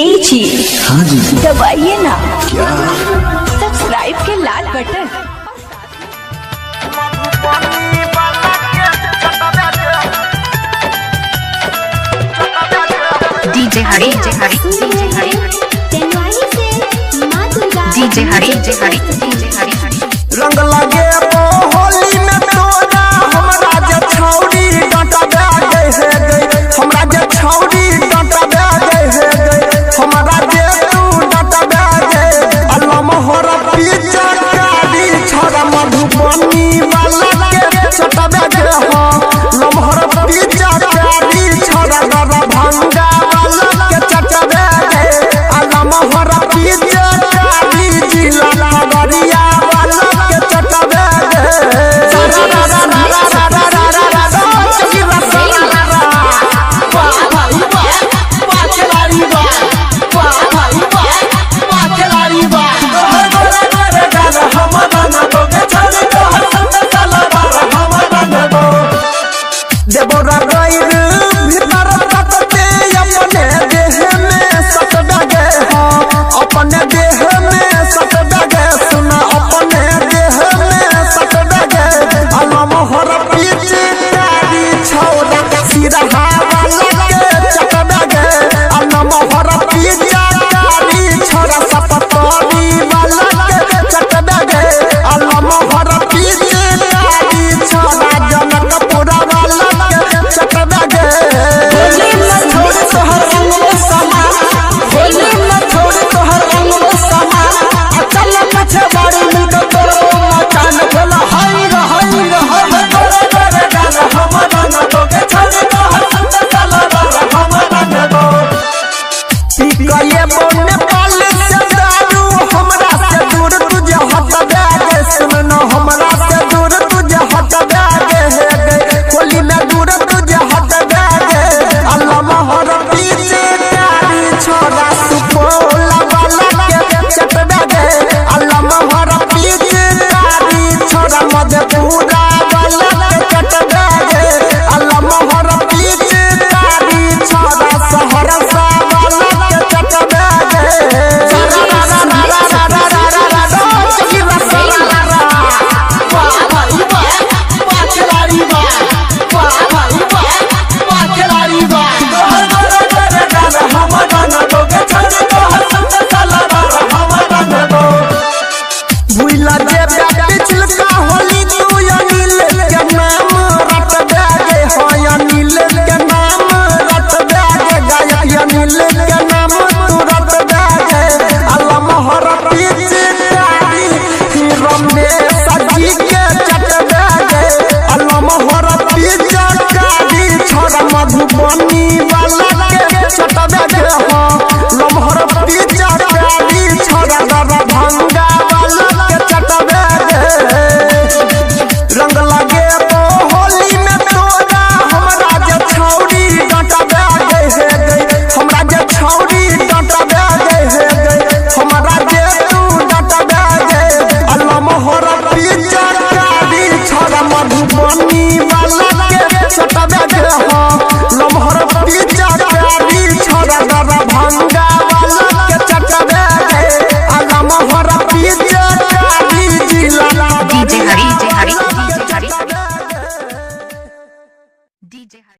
जी। हाँ जी दबाइए ना क्या सब्सक्राइब के लाल बटन। डीजे हरी डीजे हरी डीजे हरी डीजे हरी डीजे हरी डीजे हरी रंग लगे होली में तोरा हमरा जे छौरी डांटा दे गई हमरा जे छौरी डांटा दे गई हमरा जे तू डांटा दे अल्लाह मोहर पीछा गाड़ी छोरा मधुबनी वाला के छटा दे हो लमहर पीछा गाड़ी छोरा गरा भंगा वाला के छटा दे अल्लाह मोहर पीछा गाड़ी जिला खगड़िया हमरा